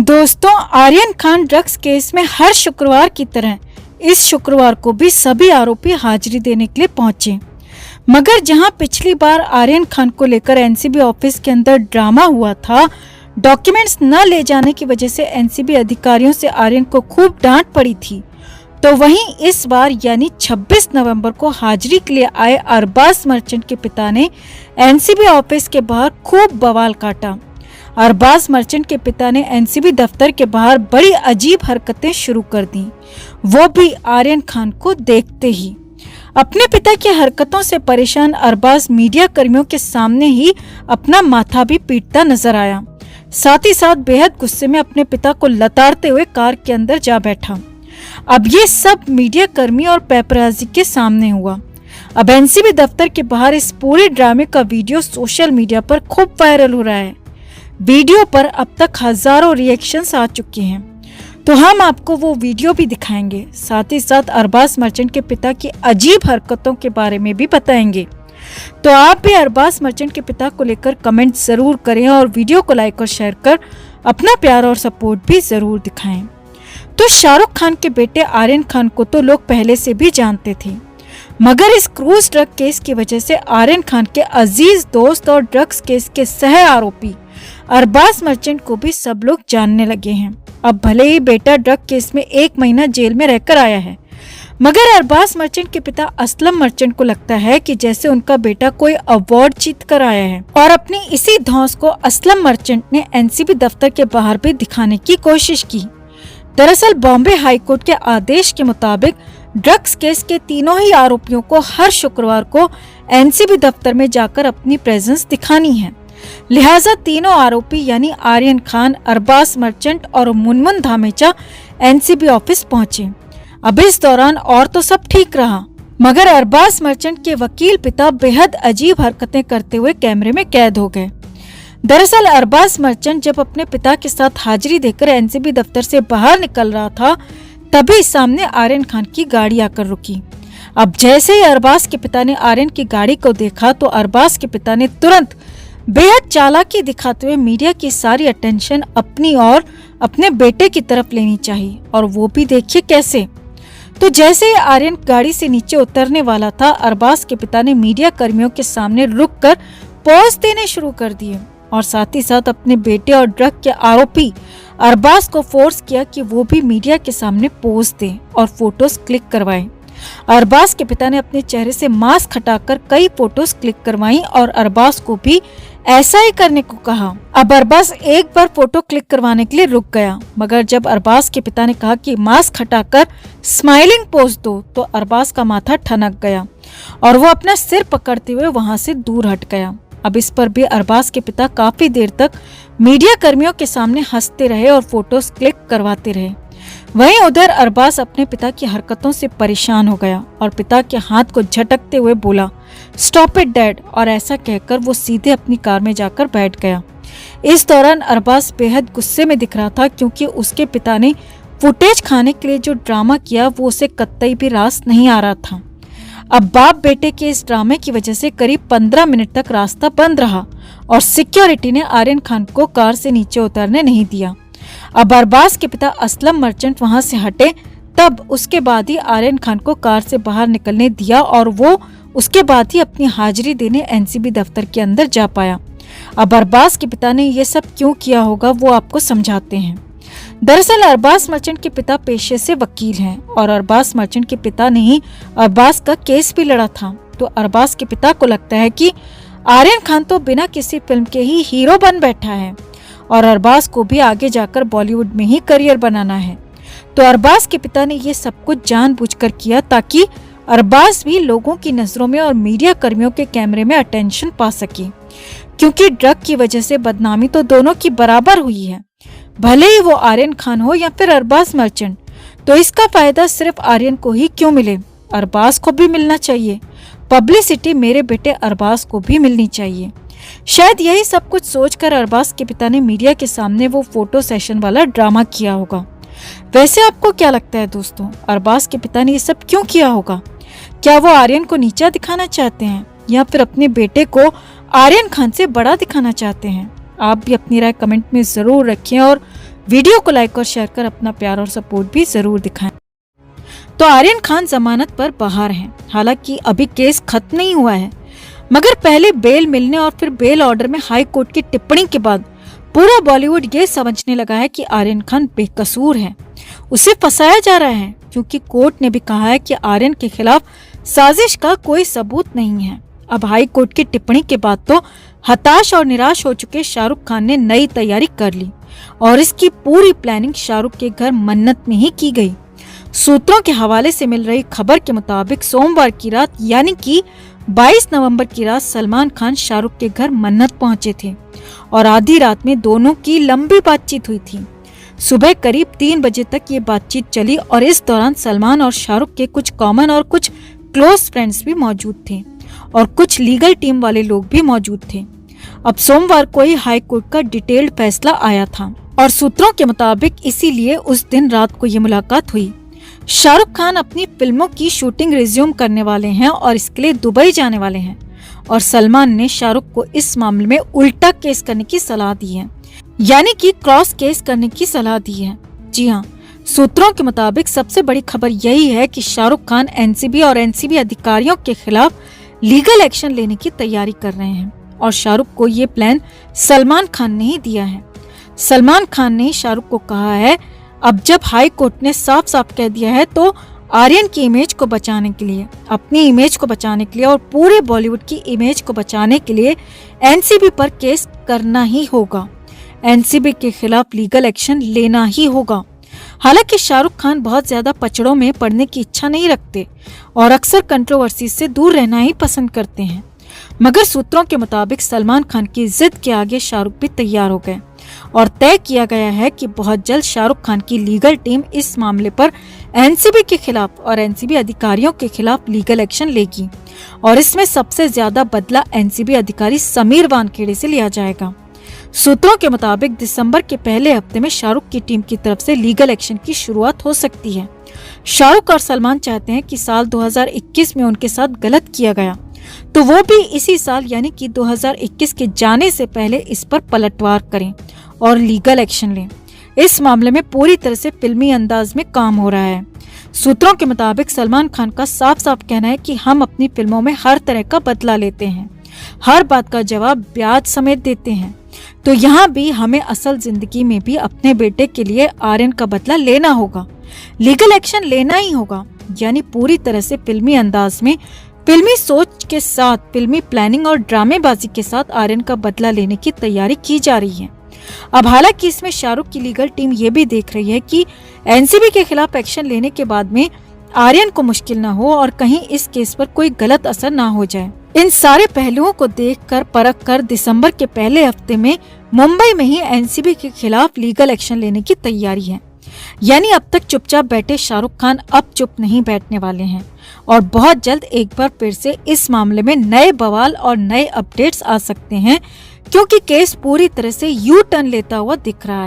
दोस्तों, Aryan Khan drugs case में हर शुक्रवार की तरह इस शुक्रवार को भी सभी आरोपी हाजिरी देने के लिए पहुंचे। मगर जहां पिछली बार आर्यन खान को लेकर एनसीबी ऑफिस के अंदर ड्रामा हुआ था, डॉक्यूमेंट्स न ले जाने की वजह से एनसीबी अधिकारियों से आर्यन को खूब डांट पड़ी थी, तो वहीं इस बार यानी 26 नवंबर को हाजिरी के लिए आए अरबाज मर्चेंट के पिता ने एनसीबी ऑफिस के बाहर खूब बवाल काटा। अरबाज मर्चेंट के पिता ने एनसीबी दफ्तर के बाहर बड़ी अजीब हरकतें शुरू कर दी, वो भी आर्यन खान को देखते ही। अपने पिता की हरकतों से परेशान अरबाज मीडिया कर्मियों के सामने ही अपना माथा भी पीटता नजर आया। साथ ही साथ बेहद गुस्से में अपने पिता को लताड़ते हुए कार के अंदर जा बैठा। अब ये सब मीडिया कर्मी और पेपराजी के सामने हुआ। अब एनसीबी दफ्तर के बाहर इस पूरे ड्रामे का वीडियो सोशल मीडिया पर खूब वायरल हो रहा है। वीडियो पर अब तक हजारों रिएक्शंस आ चुके हैं, तो हम आपको वो वीडियो भी दिखाएंगे। साथ ही साथ अरबाज मर्चेंट के पिता की अजीब हरकतों के बारे में भी बताएंगे। तो आप भी अरबाज मर्चेंट के पिता को लेकर कमेंट जरूर करें और वीडियो को लाइक और शेयर कर अपना प्यार और सपोर्ट भी जरूर दिखाएं। तो शाहरुख खान के बेटे आर्यन खान को तो लोग पहले से भी जानते थे, मगर इस क्रूज ड्रग केस की वजह से आर्यन खान के अजीज दोस्त और ड्रग्स केस के सह आरोपी अरबाज मर्चेंट को भी सब लोग जानने लगे हैं। अब भले ही बेटा ड्रग केस में 1 महीना जेल में रहकर आया है, मगर अरबाज मर्चेंट के पिता असलम मर्चेंट को लगता है कि जैसे उनका बेटा कोई अवार्ड जीत कर आया है। और अपनी इसी धौंस को असलम मर्चेंट ने एनसीबी दफ्तर के बाहर भी दिखाने की कोशिश की। दरअसल बॉम्बे हाईकोर्ट के आदेश के मुताबिक ड्रग्स केस के तीनों ही आरोपियों को हर शुक्रवार को एनसीबी दफ्तर में जाकर अपनी प्रेजेंस दिखानी है। लिहाजा तीनों आरोपी यानी आर्यन खान, अरबाज मर्चेंट और मुनमुन धामेचा एनसीबी ऑफिस पहुंचे। अब इस दौरान और तो सब ठीक रहा, मगर अरबाज मर्चेंट के वकील पिता बेहद अजीब हरकतें करते हुए कैमरे में कैद हो गए। दरअसल अरबाज मर्चेंट जब अपने पिता के साथ हाजिरी देकर एनसीबी दफ्तर से बाहर निकल रहा था, तभी सामने आर्यन खान की गाड़ी आकर रुकी। अब जैसे ही अरबाज के पिता ने आर्यन की गाड़ी को देखा, तो अरबाज के पिता ने तुरंत बेहद चालाकी दिखाते हुए मीडिया की सारी अटेंशन अपनी और अपने बेटे की तरफ लेनी चाहिए, और वो भी देखिए कैसे। तो जैसे ही आर्यन गाड़ी से नीचे उतरने वाला था, अरबाज के पिता ने मीडिया कर्मियों के सामने रुककर पोज देने शुरू कर दिए और साथ ही साथ अपने बेटे और ड्रग के आरोपी अरबाज को फोर्स किया कि वो भी मीडिया के सामने पोज दे और फोटोज क्लिक करवाएं। अरबाज के पिता ने अपने चेहरे से मास्क हटाकर कई फोटोज क्लिक करवाई और अरबाज को भी ऐसा ही करने को कहा। अब अरबाज एक बार फोटो क्लिक करवाने के लिए रुक गया, मगर जब अरबाज के पिता ने कहा कि मास्क हटाकर स्माइलिंग पोज दो, तो अरबाज का माथा ठनक गया और वो अपना सिर पकड़ते हुए वहां से दूर हट गया। अब इस पर भी अरबाज के पिता काफी देर तक मीडिया कर्मियों के सामने हंसते रहे और फोटोज क्लिक करवाते रहे। वहीं उधर अरबाज अपने पिता की हरकतों से परेशान हो गया और पिता के हाथ को झटकते हुए बोला, स्टॉप इट डैड, और ऐसा कहकर वो सीधे अपनी कार में जाकर बैठ गया। इस दौरान अरबाज बेहद गुस्से में दिख रहा था, क्योंकि उसके पिता ने फुटेज खाने के लिए जो ड्रामा किया वो उसे कतई भी रास नहीं आ रहा था। अब बाप बेटे के इस ड्रामे की वजह से करीब 15 मिनट तक रास्ता बंद रहा और सिक्योरिटी ने आर्यन खान को कार से नीचे उतरने नहीं दिया। अब अरबाज के पिता असलम मर्चेंट वहां से हटे, तब उसके बाद ही आर्यन खान को कार से बाहर निकलने दिया और वो उसके बाद ही अपनी हाजिरी देने एनसीबी दफ्तर के अंदर जा पाया। अब अरबाज के पिता ने ये सब क्यों किया होगा वो आपको समझाते हैं। दरअसल अरबाज मर्चेंट के पिता पेशे से वकील हैं और अरबाज मर्चेंट के पिता ने ही अरबाज का केस भी लड़ा था। तो अरबाज के पिता को लगता है कि आर्यन खान तो बिना किसी फिल्म के ही हीरो बन बैठा है और अरबाज को भी आगे जाकर बॉलीवुड में ही करियर बनाना है। तो अरबाज के पिता ने ये सब कुछ जानबूझकर किया ताकि अरबाज भी लोगों की नजरों में और मीडिया कर्मियों के कैमरे में अटेंशन पा सके, क्योंकि ड्रग की वजह से बदनामी तो दोनों की बराबर हुई है, भले ही वो आर्यन खान हो या फिर अरबाज मर्चेंट। तो इसका फायदा सिर्फ आर्यन को ही क्यों मिले, अरबाज को भी मिलना चाहिए। पब्लिसिटी मेरे बेटे अरबाज को भी मिलनी चाहिए। शायद यही सब कुछ सोचकर अरबाज के पिता ने मीडिया के सामने वो फोटो सेशन वाला ड्रामा किया होगा। वैसे आपको क्या लगता है दोस्तों, अरबाज के पिता ने ये सब क्यों किया होगा? क्या वो आर्यन को नीचा दिखाना चाहते हैं या फिर अपने बेटे को आर्यन खान से बड़ा दिखाना चाहते हैं? आप भी अपनी राय कमेंट में जरूर रखें और वीडियो को लाइक और शेयर कर अपना प्यार और सपोर्ट भी जरूर दिखाएं। तो आर्यन खान जमानत पर बाहर हैं। हालांकि अभी केस खत्म नहीं हुआ है, मगर पहले बेल मिलने और फिर बेल ऑर्डर में हाई कोर्ट की टिप्पणी के बाद पूरा बॉलीवुड ये समझने लगा है कि आर्यन खान बेकसूर है, उसे फंसाया जा रहा है, क्योंकि कोर्ट ने भी कहा है कि आर्यन के खिलाफ साजिश का कोई सबूत नहीं है। अब हाई कोर्ट की टिप्पणी के बाद तो हताश और निराश हो चुके शाहरुख खान ने नई तैयारी कर ली और इसकी पूरी प्लानिंग शाहरुख के घर मन्नत में ही की गई। सूत्रों के हवाले से मिल रही खबर के मुताबिक सोमवार की रात यानी कि 22 नवंबर की रात सलमान खान शाहरुख के घर मन्नत पहुंचे थे और आधी रात में दोनों की लंबी बातचीत हुई थी। सुबह करीब 3 बजे तक ये बातचीत चली और इस दौरान सलमान और शाहरुख के कुछ कॉमन और कुछ क्लोज फ्रेंड्स भी मौजूद थे और कुछ लीगल टीम वाले लोग भी मौजूद थे। अब सोमवार को ही हाई कोर्ट का डिटेल्ड फैसला आया था और सूत्रों के मुताबिक इसीलिए उस दिन रात को ये मुलाकात हुई। शाहरुख खान अपनी फिल्मों की शूटिंग रिज्यूम करने वाले हैं और इसके लिए दुबई जाने वाले हैं और सलमान ने शाहरुख को इस मामले में उल्टा केस करने की सलाह दी है, यानी कि क्रॉस केस करने की सलाह दी है। जी हाँ, सूत्रों के मुताबिक सबसे बड़ी खबर यही है कि शाहरुख खान एनसीबी और एनसीबी अधिकारियों के खिलाफ लीगल एक्शन लेने की तैयारी कर रहे हैं और शाहरुख को ये प्लान सलमान खान ने ही दिया है। सलमान खान ने शाहरुख को कहा है, अब जब हाई कोर्ट ने साफ साफ कह दिया है तो आर्यन की इमेज को बचाने के लिए, अपनी इमेज को बचाने के लिए और पूरे बॉलीवुड की इमेज को बचाने के लिए एनसीबी पर केस करना ही होगा, एनसीबी के खिलाफ लीगल एक्शन लेना ही होगा। हालांकि शाहरुख खान बहुत ज्यादा पचड़ों में पड़ने की इच्छा नहीं रखते और अक्सर कंट्रोवर्सी से दूर रहना ही पसंद करते हैं, मगर सूत्रों के मुताबिक सलमान खान की जिद के आगे शाहरुख भी तैयार हो गए और तय किया गया है कि बहुत जल्द शाहरुख खान की लीगल टीम इस मामले पर एनसीबी के खिलाफ और एनसीबी अधिकारियों के खिलाफ लीगल एक्शन लेगी और इसमें सबसे ज्यादा बदला एनसीबी अधिकारी समीर वानखेड़े से लिया जाएगा। सूत्रों के मुताबिक दिसंबर के पहले हफ्ते में शाहरुख की टीम की तरफ से लीगल एक्शन की शुरुआत हो सकती है। शाहरुख और सलमान चाहते हैं कि साल 2021 में उनके साथ गलत किया गया तो वो भी इसी साल यानी कि 2021 के जाने से पहले इस पर पलटवार करें और लीगल एक्शन लें। इस मामले में पूरी तरह से फिल्मी अंदाज में काम हो रहा है। सूत्रों के मुताबिक सलमान खान का साफ साफ कहना है कि हम अपनी फिल्मों में हर तरह का बदला लेते हैं, हर बात का जवाब ब्याज समेत देते हैं, तो यहाँ भी हमें असल जिंदगी में भी अपने बेटे के लिए आर्यन का बदला लेना होगा, लीगल एक्शन लेना ही होगा। यानी पूरी तरह से फिल्मी अंदाज में, फिल्मी सोच के साथ, फिल्मी प्लानिंग और ड्रामेबाजी के साथ आर्यन का बदला लेने की तैयारी की जा रही है। अब हालांकि इसमें शाहरुख की लीगल टीम ये भी देख रही है कि एनसीबी के खिलाफ एक्शन लेने के बाद में आर्यन को मुश्किल न हो और कहीं इस केस पर कोई गलत असर न हो जाए। इन सारे पहलुओं को देखकर परख कर दिसंबर के पहले हफ्ते में मुंबई में ही एनसीबी के खिलाफ लीगल एक्शन लेने की तैयारी है। यानी अब तक चुपचाप बैठे शाहरुख खान अब चुप नहीं बैठने वाले हैं और बहुत जल्द एक बार फिर से इस मामले में नए बवाल और नए अपडेट्स आ सकते हैं, क्योंकि केस पूरी तरह से यू टर्न लेता हुआ दिख रहा है।